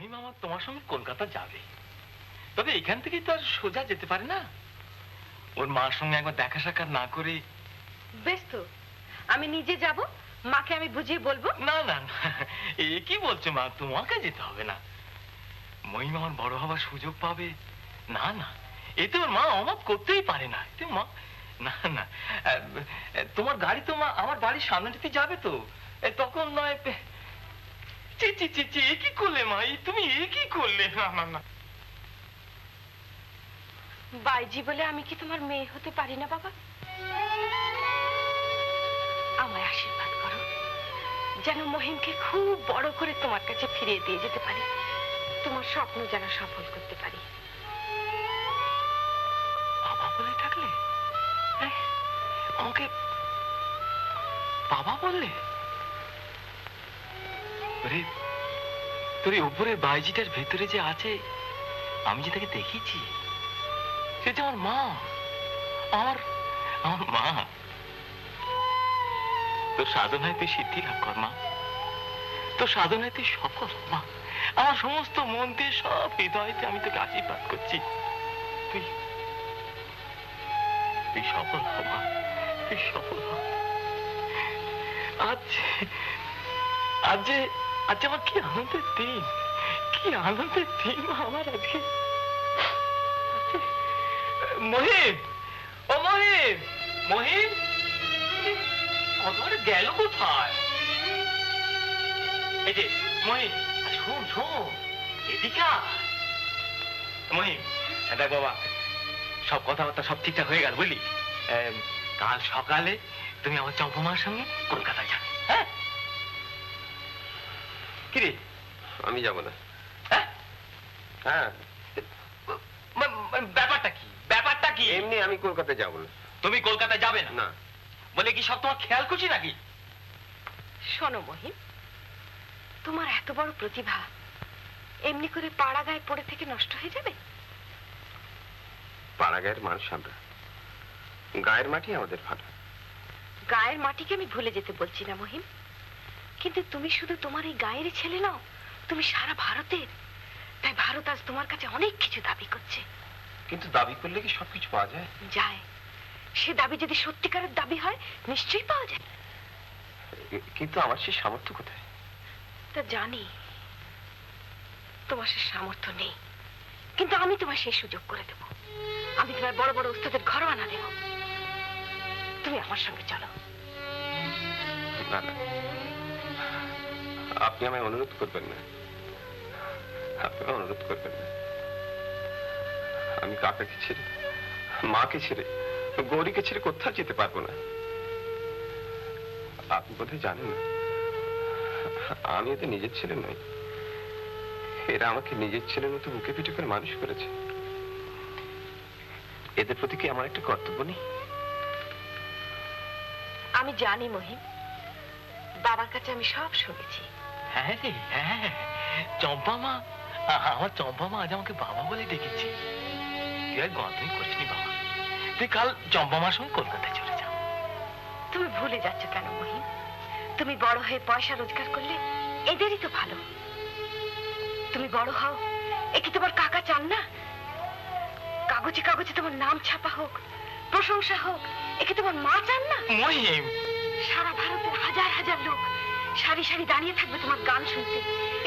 মহিমা আমার তোমার সঙ্গে কলকাতা যাবে, তবে এখান থেকে তো আর সোজা যেতে পারে না। ওর মার সঙ্গে একবার দেখা সাক্ষাৎ না করে। বেশ তো, আমি নিজে যাব, মাকে আমি বুঝিয়ে বলবো। না না না, এ কি বলছো মা, তোমাকে যেতে হবে না। মহিমা আমার বড় হবার সুযোগ পাবে। না না, এতে ওর মা অমত করতেই পারে না। এতে মা, না না, তোমার গাড়ি তো মা আমার বাড়ির সামনেটাতে যাবে তো, তখন নয়। চি চি চি চি, এ কি করলে মা, তুমি এ কি করলে? না না না, বাইজি বলে আমি কি তোমার মেয়ে হতে পারি না বাবা? আমায় আশীর্বাদ করো, যেন মহিমকে খুব বড় করে তোমার কাছে ফিরিয়ে দিয়ে যেতে পারি, তোমার স্বপ্ন যেন সফল করতে পারি। বাবা বলে থাকলে আমাকে বাবা বললে? তোর উপরে বাইজিটার ভেতরে যে আছে, আমি যে তাকে দেখেছি, সে যে আমার মা, আমার আমার মা। তোর সাধনায় তুই সিদ্ধি লাভ কর মা, তোর সাধনায় তুই সফল মা। আমার সমস্ত মন দিয়ে, সব হৃদয়তে আমি তোকে আশীর্বাদ করছি। তুই তুই সফল হ মা, তুই সফল হ। আজ আজ আজ আমার কি আনন্দের দিন, কি আনন্দের দিন আমার আজকে। মহিম, ও মহিম, মহিম কতবার গেল কোথায়? এই যে মহিম, শোন শোন, এদিকে মহিম। দেখ বাবা, সব কথাবার্তা সব ঠিকঠাক হয়ে গেল বুঝলি। কাল সকালে তুমি আমার চম্পমার সঙ্গে কলকাতায় যাবে। হ্যাঁ কিরে? আমি যাব না। হ্যাঁ হ্যাঁ, ব্যাপারটা কি, ব্যাপারটা কি? এমনি আমি কলকাতায় যাব না। তুমি কলকাতায় যাবে না? না। বলে কি সব তোমার খেয়াল করছি নাকি? শোনো মহিম, তোমার এত বড় প্রতিভা এমনি করে পাড়া গায়ে পড়ে থেকে নষ্ট হয়ে যাবে? পাড়া গায়ের মানুষ আমরা, গায়ের মাটি আমাদের ভালো। গায়ের মাটিকে আমি ভুলে যেতে বলছি না মহিম, কিন্তু তুমি শুধু তোমার এই গায়ের ছেলে নাও, তুমি সারা ভারতের। তাই ভারত আজ তোমার কাছে অনেক কিছু দাবি করছে। কিন্তু দাবি করলে কি সবকিছু পাওয়া যায়? যায়। সে দাবি যদি সত্যিকারের দাবি হয়, নিশ্চয়ই পাওয়া যায়। কিন্তু আমার সেই সামর্থ্য কোথায়? তা জানি তোমার সে সামর্থ্য নেই, কিন্তু আমি তোমার সেই সুযোগ করে দেব। আমি তোমার বড় বড় উস্তাদের ঘরোয়ানা দেব। তুমি আমার সঙ্গে চলো। না না, আপনি আমায় অনুরোধ করবেন না, আপনি অনুরোধ করবেন না। আমি কাকাকে ছেড়ে, মাকে ছেড়ে, গৌরীকে ছেড়ে কোথাও যেতে পারবো না। আপনি বোধহয় জানেন না, আমি এদের নিজের ছেলে নই। এরা আমাকে নিজের ছেলের মতো বুকে পিঠে করে মানুষ করেছে। এদের প্রতি কি আমার একটা কর্তব্য নেই? আমি জানি মহিম, বাবার কাছে আমি সব শুনেছি। হ্যাঁ রে, হ্যাঁ, চম্পা মা, আমার চম্পা মা আজ আমাকে বাবা বলে ডেকেছে। তুই আর গন্তই করিসনি বাবা, তুই কাল চম্পা মার সঙ্গে কলকাতায় চলে যা। তুমি ভুলে যাচ্ছ কেন মহিম? তুমি বড় হয়ে পয়সা রোজগার করলে এদেরই তো ভালো। তুমি বড় হও, এ কি তোমার কাকা চান না? কাগজে কাগজে তোমার নাম ছাপা হোক, প্রশংসা হোক, এ কি তোমার মা চান না? মহিম, সারা ভারতের হাজার হাজার লোক সারি সারি দাঁড়িয়ে থাকবে তোমার গান শুনতে,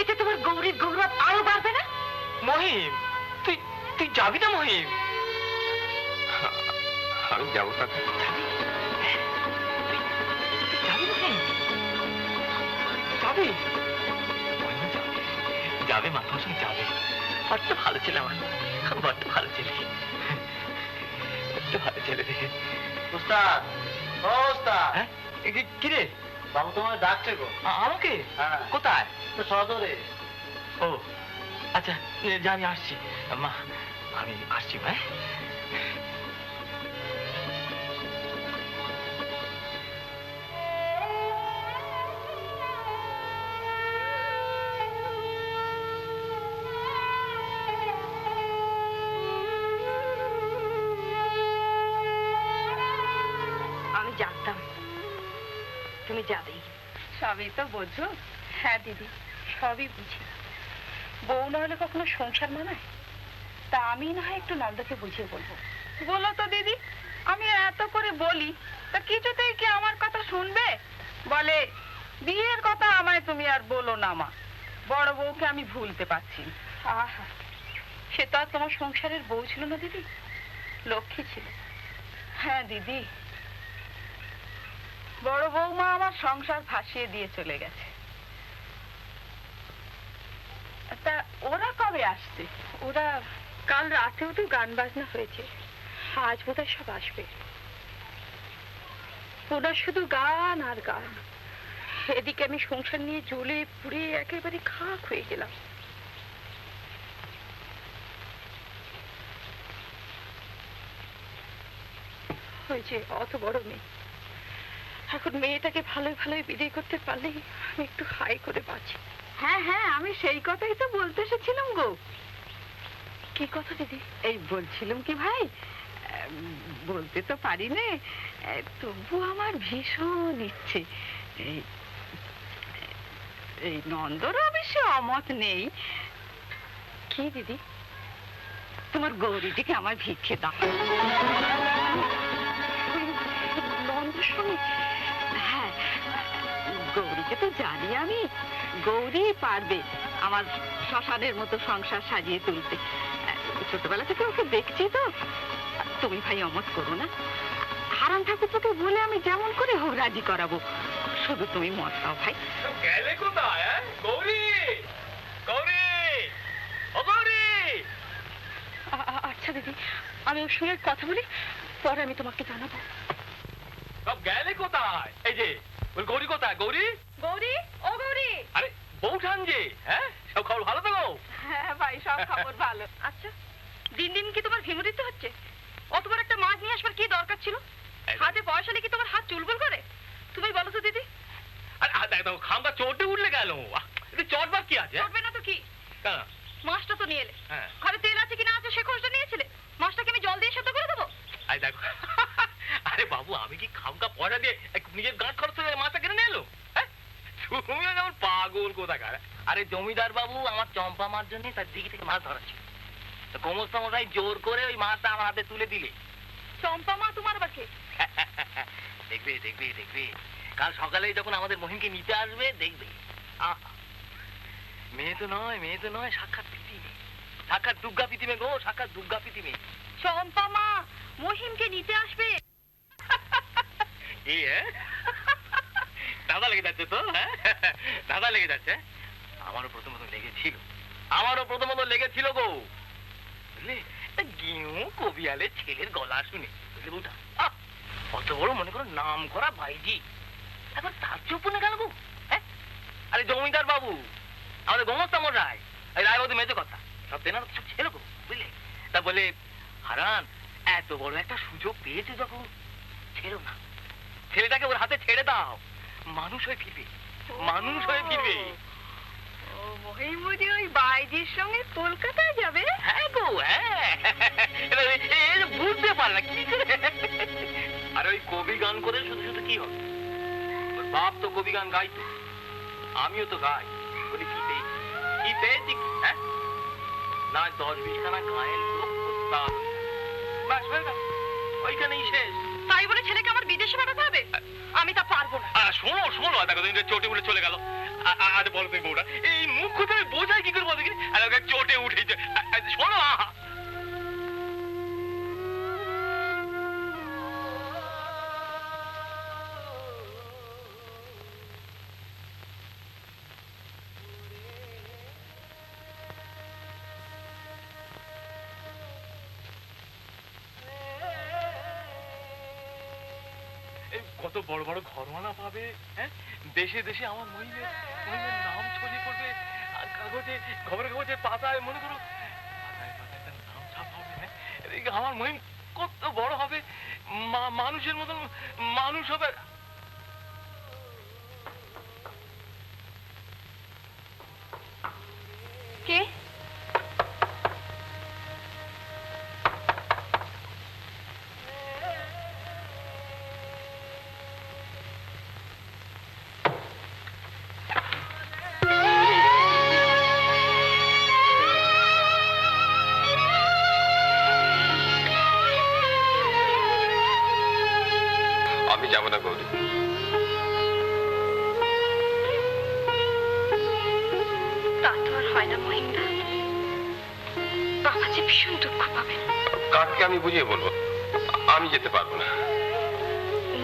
এতে তোমার গৌরীর গৌরব আরো বাড়বে না? মহিম, তুই তুই যাবি না মহিম? আমি যাবো না। যাবি? তুই যাবি মহিম? যাবি? মহিম যাবে, যাবে মা, তোমার সঙ্গে যাবে। বড্ড ভালো ছেলে আমার, বড্ড ভালো ছেলে, বড্ড ভালো ছেলে রে। উস্তাদ, ও উস্তাদ। হ্যাঁ কি রে? বাবু তোমার ডাকছে গো। আমাকে? হ্যাঁ। কোথায়? তো সদরে। ও আচ্ছা, যা আমি আসছি মা, আমি আসছি ভাই। আমি জানতাম তুমি যাবেই। সবই তো বোঝো। হ্যাঁ দিদি, সবই বুঝি। বউ না হলে কখনো সংসার মানায়? তা আমি না হয় একটু নন্দকে বুঝিয়ে বলবো। বলো তো দিদি, আমি এত করে বলি তা কিছুতেই কি আমার কথা শুনবে? বলে বিয়ের কথা আমায় তুমি আর বলো না মা, বড় বউকে আমি ভুলতে পারছি না। আহা, সে তো আর তোমার সংসারের বউ ছিল না দিদি, লক্ষ্মী ছিল। হ্যাঁ দিদি, বড় বৌমা আমার সংসার ভাসিয়ে দিয়ে চলে গেছে। তা ওরা কবে আসছে? ওরা কাল রাতেও তো গান বাজনা হয়েছে, আজ বোধহয় সব আসবে। ওরা শুধু গান আর গান। এদিকে আমি সংসার নিয়ে জ্বলে পুড়ে একেবারে খাক হয়ে গেলাম। হয়েছে অত বড় মেয়ে, এখন মেয়েটাকে ভালোই ভালোই বিদায় করতে পারলেই আমি একটু হাই করে বাঁচি। হ্যাঁ হ্যাঁ, আমি সেই কথাই তো বলতে এসেছিলাম গো। কি কথা দিদি? এই বলছিলাম কি ভাই, বলতে তো পারি না, তবু আমার ভীষণ ইচ্ছে। এই এই নন্দর অবশ্য অমত নেই। কি দিদি? তোমার গৌরীটিকে আমার ভিক্ষে দাও। নন্দর সঙ্গে? হ্যাঁ, গৌরীকে তো জানি আমি, গৌরী পারবে আমার শ্মশানের মতো সংসার সাজিয়ে তুলতে। ছোটবেলা থেকে ওকে দেখছি তো। তুমি ভাই অমত করো না, হারান ঠাকুরকে বলে আমি যেমন করে হোক রাজি করাবো, শুধু তুমি মত দাও ভাই। গেলে কোথায়? গৌরী, গৌরী, ও গৌরী! আচ্ছা দিদি, আমি ওর সঙ্গে কথা বলি, পরে আমি তোমাকে জানাবো। সব গেলে কোথায়? এই যে ওই গৌরী কোথায়? গৌরী, গৌরী, ও গৌরী! আরে বউঠান যে, হ্যাঁ সব খবর ভালো তো? হ্যাঁ ভাই, সব খবর ভালো। আচ্ছা, দিন দিন কি তোমার ভেঙে দিতে হচ্ছে? অতবার একটা মাছ নিয়ে আসবার কি দরকার ছিল? হাতে পয়সা নেই কি তোমার হাত চুলবুল করে? তুমি বলো তো দিদি। আরে দেখো খামটা চোটে উঠলে গেল, চটবার কি আছে? চলবে না তো কি? কেন? মাছটা তো নিয়ে এলে, হ্যাঁ। ঘরে তেল আছে কি না আছে সে খোঁজটা নিয়েছিলে? মাছটাকে আমি জল দিয়ে সেদ্ধ করে দেবো? আরে দেখো, আরে বাবু আমি কি খামকা পয়সা দিয়ে নিজের গাঁট খরচ করে মাছটা কিনে নিয়ে এলো? হ্যাঁ, তুমিও যেমন পাগল কোথাকার। আরে জমিদার বাবু আমার চম্পা মার জন্য তার দিকে থেকে মাছ ধরাচ্ছে, গোমস্তা মশাই জোর করে ওই মাছটা আমার হাতে তুলে দিলে। চম্পা মা তোমার আবার কে? দেখবে দেখবে দেখবে, কাল সকালে যখন আমাদের মহিমকে নিতে আসবে দেখবে। আহা, মেয়ে তো নয়, মেয়ে তো নয়, সাক্ষাৎ পিতিমে, সাক্ষাৎ দুর্গা পিতিমে গো, সাক্ষাৎ দুর্গা পিতিমে। চম্পা মা মহিমকে নিতে আসবে? কি দাদা লেগে যাচ্ছে তো? হ্যাঁ দাদা লেগে যাচ্ছে। আমারও প্রথমত লেগেছিল, আমারও প্রথমত লেগেছিল গো, বুঝলে? গিউ কবিয়ালে ছেলের গলা শুনে, বুঝলে বউটা? কত বড় মনে করো নাম করা ভাইজি, এখন তার চুপ না কেন গো? হ্যাঁ, আরে জমিদার বাবু, আমাদের গোমস্তা মশাই, এই রায়বতী মেজে কথা, সব তেনার সব ছেলে গো, বুঝলে? তা বলে হারান এত বড় একটা সুযোগ পেয়েছে যখন, ছেড়ো না, ছেলেটাকে ওর হাতে ছেড়ে দাও, মানুষ হয়ে ফিরবে, মানুষ হয়ে ফিরবে। ও মহিম বুঝি ওই বাইজির সঙ্গে কলকাতায় যাবে? হ্যাঁ গো, হ্যাঁ, বুঝতে পারে না কি করে। আর ওই কবি গান করে শুধু শুধু কি হবে? ওর বাপ তো কবি গান গাইতো, আমিও তো গাই, বলি কি পেয়েছি, কি পেয়েছি? হ্যাঁ, না 10-20 খানা গায়ের লোক প্রস্তাব, ব্যাস হয়ে গেল, ওইখানেই শেষ। তাই বলে ছেলেকে আমার বিদেশে পাঠাতে হবে? আমি তা পারবো না। শোনো শোনো, দেখো তুমি চোটে উঠে চলে গেল। আজ বলো তুমি বউটা এই মুখ কোথায় বোঝায় কি করে বলতে কি? চোটে উঠেছে, শোনো। কত বড় বড় ঘরওয়ালা পাবে, হ্যাঁ, দেশে দেশে আমার মহিমের নাম ছড়িয়ে পড়বে, আর কাগজে খবরের কাগজের পাতায় মনে করো পাতায় পাতায় তার নাম ছাপ হবে। হ্যাঁ, আমার মহিম কত বড় হবে, মানুষের মতন মানুষ হবে। কে? যাব না গৌরী। তা তো আর হয় না মহিন্দা। বাবা যে ভীষণ দুঃখ পাবেন। কাককে আমি বুঝিয়ে বলবো আমি যেতে পারবো না।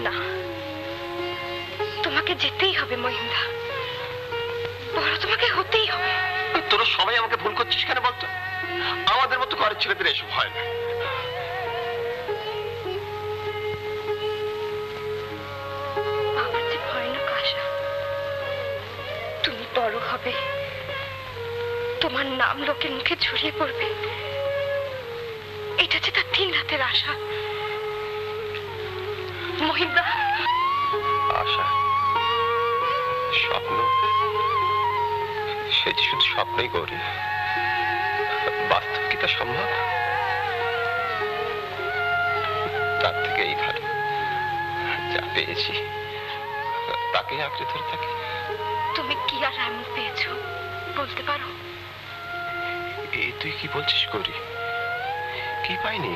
না, তোমাকে যেতেই হবে মহিন্দা। বড় তোমাকে হতেই হবে। তোরা সবাই আমাকে ভুল করছিস কেন বলতো? আমাদের মতো ঘরের ছেলেদের এসব হয় না। আমার যে ভয়ানক আশা তুমি বড় হবে, তোমার নাম লোকের মুখে ছড়িয়ে পড়বে, এটা যে তার দিন রাতের আশা। মহিন্দা, আশা, স্বপ্ন, সে যে শুধু স্বপ্নই গৌরী। বাস্তব কি তা সম্ভব? তার থেকে এই ভালো যা পেয়েছি তাকে আঁকড়ে ধরে থাকি। তুমি কি আর এমন পেয়েছো বলতে পারো? এই তুই কি বলছিস গৌরী? কি পাইনি?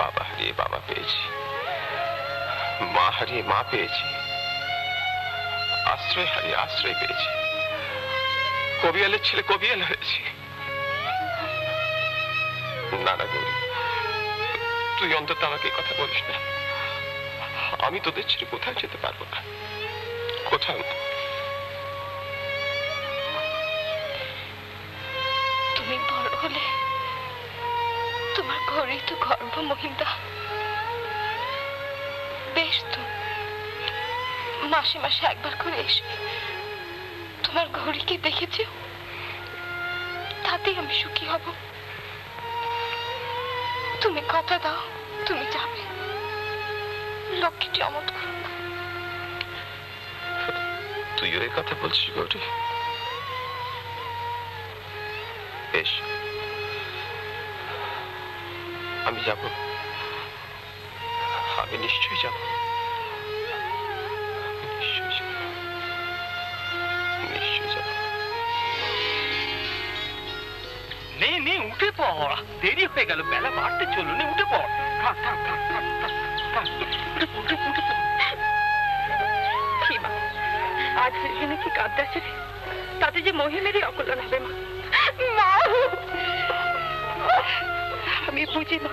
বাবা হারিয়ে বাবা পেয়েছি, মা হারিয়ে মা পেয়েছি, আশ্রয় হারিয়ে আশ্রয় পেয়েছি, কবিয়ালের ছেলে কবিয়াল হয়েছি। না না গৌরী, তুই অন্তত আমাকে কথা বলিস না। আমি তোদের ছেড়ে কোথাও যেতে পারবো না, কোথাও না। তুমি বড় হলে তোমার ঘরেই তো গর্ব মহিন্দা। বেশ তো, মাসে মাসে একবার করে এসে তোমার ঘড়িকে দেখেছি, তাতেই আমি সুখী হব। তুমি কথা দাও তুমি যাবে, লক্ষ্মীটি অমত করো না। তুইও এই কথা বলছিস গৌরী? বেশ, আমি যাব, আমি নিশ্চয়ই যাব, নিশ্চয়ই যাব, নিশ্চয়ই যাব। নে নে উঠে পড়, দেরি হয়ে গেল, বেলা বাড়তে চললো, নে উঠে পড়। থাক থাক থাক থাক থাক থাক, উঠে পড়, উঠে পড়, উঠে পড়। কি মা, আজ এখানে কি কাঁদতে তাতে যে মহিমেরই অকল্যাণ হবে মা। মা, আমি বুঝি মা,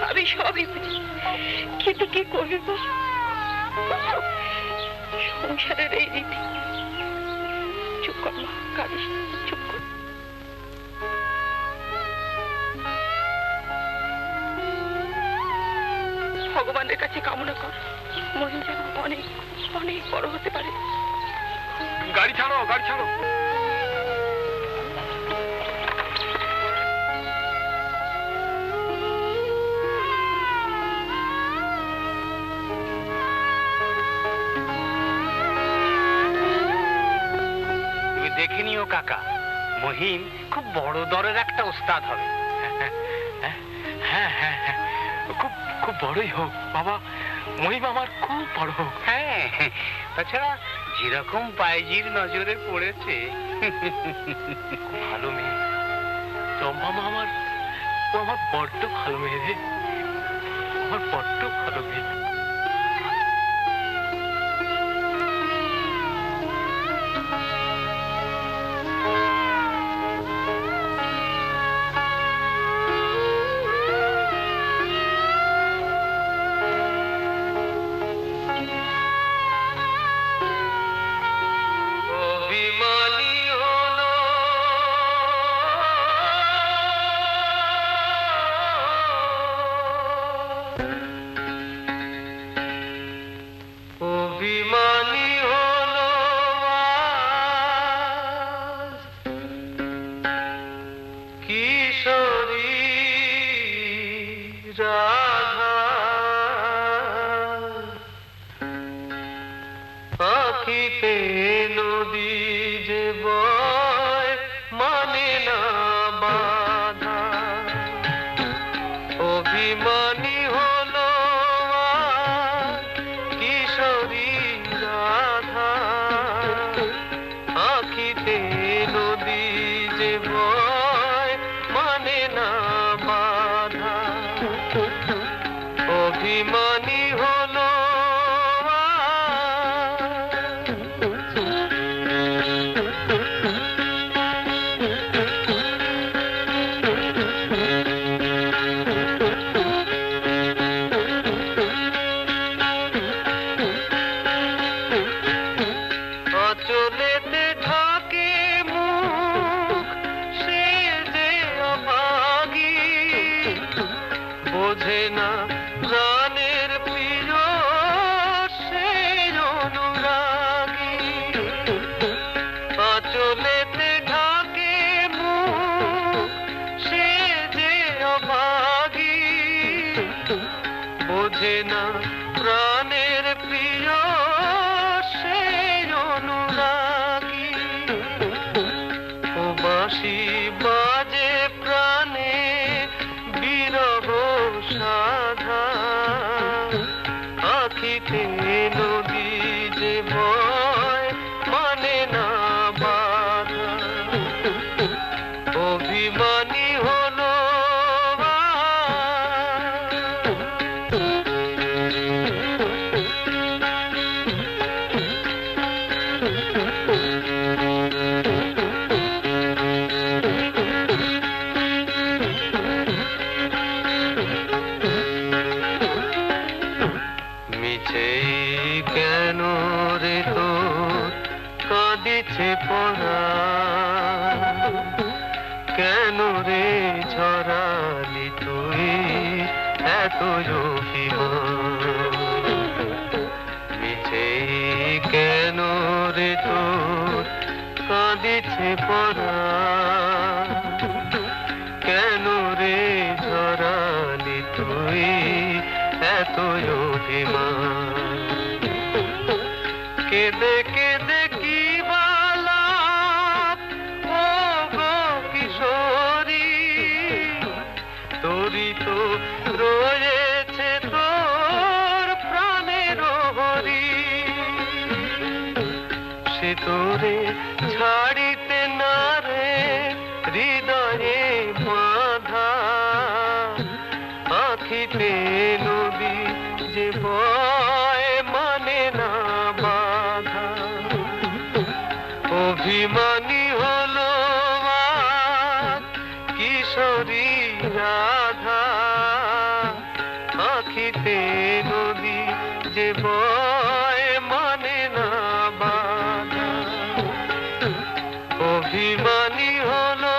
আমি সবই বুঝি, কিন্তু কি করবি মা? সংসারের এই রীতি। চুপ কর মা, কাঁদিস না, চুপ কর। ভগবানের কাছে কামনা কর মহিম যেন অনেক অনেক বড় হতে পারে। গাড়ি ছাড়ো, গাড়ি ছাড়ো। তুমি দেখে নিও কাকা, মহিম খুব বড় দরের একটা ওস্তাদ হবে। হ্যাঁ হ্যাঁ হ্যাঁ, খুব খুব বড়ই হোক বাবা, মহিম আমার খুব বড় হোক। হ্যাঁ, তাছাড়া যেরকম পাইজির নজরে পড়েছে, ভালো মেয়ে চম্পা মা, আমার ও আমার বড্ড ভালো মেয়ে রে, আমার বড্ড ভালো মেয়ে। আখিতে নদী যে বয় মানে না বাধা, অভিমানী হলো কিশোরী রাধা। আখিতে নদী যে বয় মানে না বাধা, অভিমান অভিমানী হলো কেন রে তোর কাঁদিছে পড়া কেন রে ঝরালি তুই এত মিছে কেন রে তোর কাঁদিছে পড়া কেন রে ঝরালি তুই এত অভিমান কেঁদে কেঁদে কি বালা ও গো কিশোরী তোরই তো রয়েছে তোর প্রাণের হরি সে তোরে ছাড়িতে না রে হৃদয়ে বাঁধা আখিতে নদী যে বয় মানে না বাধা অভিমানী হলো কিশোরী রাধা আখিতে নদী যে বয় মানে না বাধা অভিমানী হলো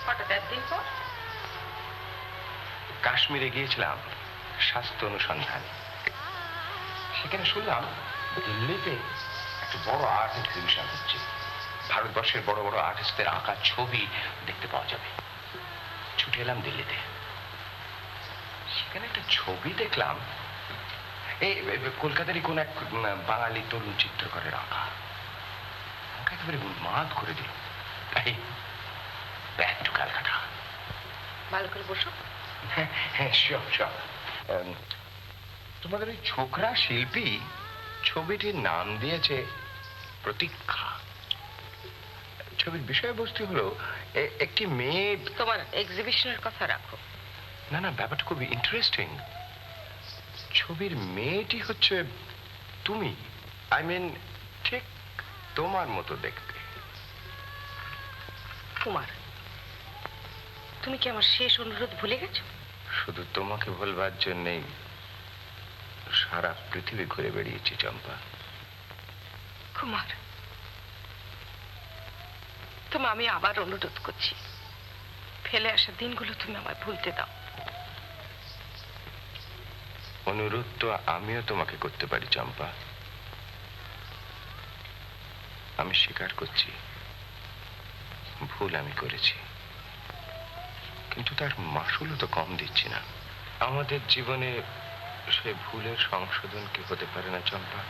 হঠাৎ একদিন পর কাশ্মীরে গিয়েছিলাম স্বাস্থ্য অনুসন্ধান। সেখানে শুনলাম দিল্লিতে একটা বড় আর্ট এক্সিবিশন হচ্ছে। ভারতবর্ষের বড় বড় আর্টিস্টদের আঁকা ছবি দেখতে পাওয়া যাবে। ছুটে এলাম দিল্লিতে। সেখানে একটা ছবি দেখলাম, এই কলকাতারই কোন এক বাঙালি তরুণ চিত্রকরের আঁকা। আমাকে একেবারে উন্মাদ করে দিল। তাই ব্যাক টু ক্যালকাটা। ভালো করে বসো। হ্যাঁ, শিওর। তোমাদের ওই ছোকরা শিল্পী ছবিটির নাম দিয়েছে প্রতীক্ষা। ছবির বিষয়বস্তু হলো একটি মেয়ে। তোমার এক্সিবিশনের কথা রাখো। না, ব্যাপারটা খুব ইন্টারেস্টিং। ছবির মেয়েটি হচ্ছে তুমি। আই মিন ঠিক তোমার মতো দেখতে। কুমার, তুমি কি আমার শেষ অনুরোধ ভুলে গেছো? শুধু তোমাকে বলবার জন্যই সারা পৃথিবী ঘুরে বেড়িয়েছি চম্পা। কুমার, তুমি আমি আবার অনুরোধ করছি, ফেলে আসা দিনগুলো তুমি আমায় ভুলতে দাও। অনুরোধ তো আমিও তোমাকে করতে পারি চম্পা। আমি স্বীকার করছি ভুল আমি করেছি, কিন্তু তার মাসুলও তো কম দিচ্ছি না। আমাদের জীবনে সে ভুলের সংশোধন কি হতে পারে না চম্পা?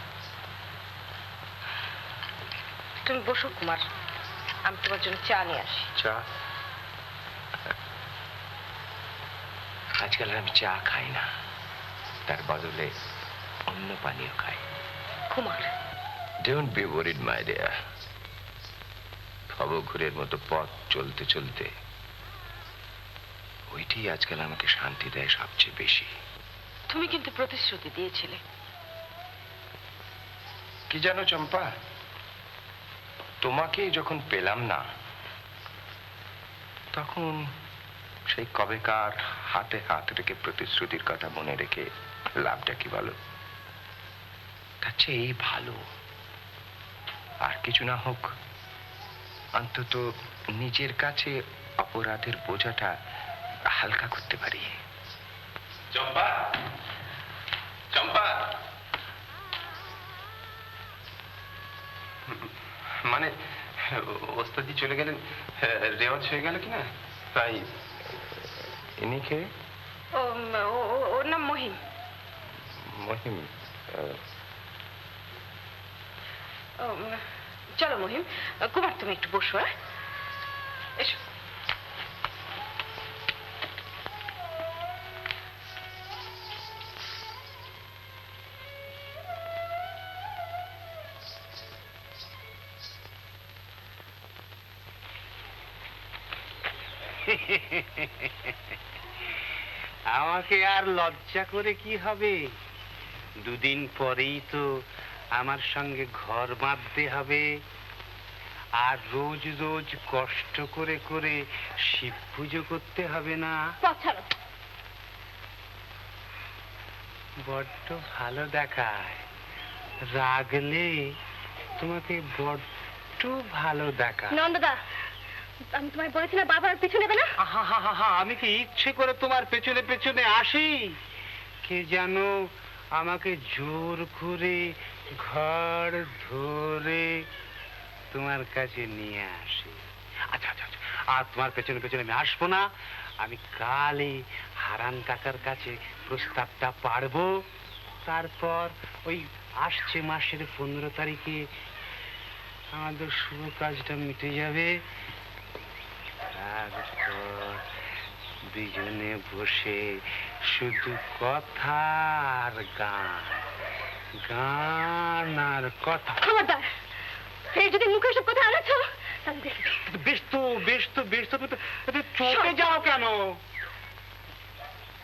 তুমি বসো কুমার, আমি তোমার জন্য চা নিয়ে আসি। চা? আজকাল আমি চা খাই না, তার বদলে অন্য পানীয় খাই। Kumar, don't be worried my dear. ভবঘুরের মতো পথ চলতে চলতে ওইটি আজকাল আমাকে শান্তি দেয় সবচেয়ে বেশি। তুমি কিন্তু প্রতিশ্রুতি দিয়েছিলে। কি জানো চম্পা, তোমাকে যখন পেলাম না তখন সেই কবেকার হাতে হাত রেখে প্রতিশ্রুতির কথা মনে রেখে লাভটা কি বলো? তার চেয়ে এই ভালো আর কিছু না হোক, অন্তত নিজের কাছে অপরাধের বোঝাটা হালকা করতে পারি। চম্পা, চম্পা, মানে ওস্তাদি চলে গেলেন, রেওয়াজ হয়ে গেল কিনা, তাই ইনি কে? ওর নাম মহিম। মহিম? চলো মহিম, কুমার তুমি একটু বসো। হ্যাঁ, এসো। আমাকে আর লজ্জা করে কি হবে? দুদিন পরেই তো আমার সঙ্গে ঘর বাঁধতে হবে, আর রোজ রোজ কষ্ট করে করে শিব পুজো করতে হবে না? বড্ড ভালো দেখায়, রাগলে তোমাকে বড্ড ভালো দেখায়। নন্দদা, আমি তোমায় বলেছিলাম বাবার পিছু নেবে না। আমি কি ইচ্ছে করে তোমার পেছনে পেছনে আসি? কে জানো আমাকে জোর করে ঘর ধরে তোমার কাছে নিয়ে আসে। আচ্ছা আচ্ছা আচ্ছা, আর তোমার পেছনে পেছনে আমি আসবো না। আমি কালই হারান কাকার কাছে প্রস্তাবটা পারবো, তারপর ওই আসছে মাসের 15 তারিখে আমাদের শুভ কাজটা মিটে যাবে। তারপর দুজনে বসে শুধু কথা আর গান, গান আর কথা। খবরদার, এই যদি মুখে সব কথা আনাচ্ছ তাহলে দেখি। বেশ তো বেশ তো বেশ তো, চটে যাও কেন?